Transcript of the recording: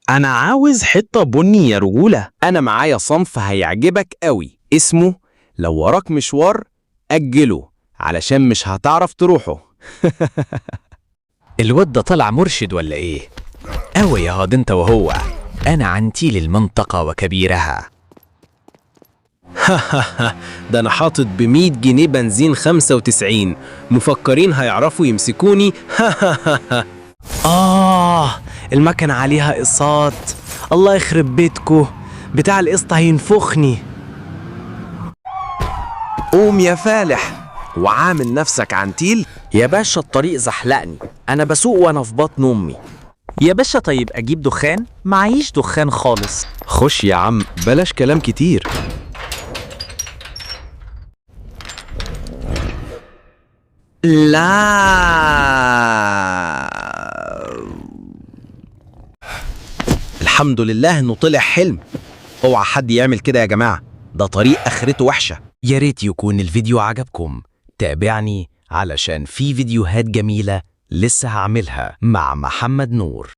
أنا عاوز حتة بني يا رجولة. أنا معايا صنف هيعجبك قوي، اسمه لو وراك مشوار أجله علشان مش هتعرف تروحه. الواد ده طلع مرشد ولا ايه؟ اوي يا هاد انت وهو، انا عنتيل المنطقة وكبيرها. ده أنا حاطط ب100 جنيه بنزين 95، مفكرين هيعرفوا يمسكوني؟ المكنة عليها قسط. الله يخرب بيتكو، بتاع القسط هينفخني. قوم يا فالح وعامل نفسك عنتيل. يا باشا الطريق زحلقني، انا بسوق وانا في بطن امي. يا باشا طيب أجيب دخان؟ معيش دخان خالص. خش يا عم بلاش كلام كتير. لا، الحمد لله انه طلع حلم. اوعى حد يعمل كده يا جماعة، ده طريق اخرته وحشة. يا ريت يكون الفيديو عجبكم، تابعني علشان في فيديوهات جميلة لسه هعملها مع محمد نور.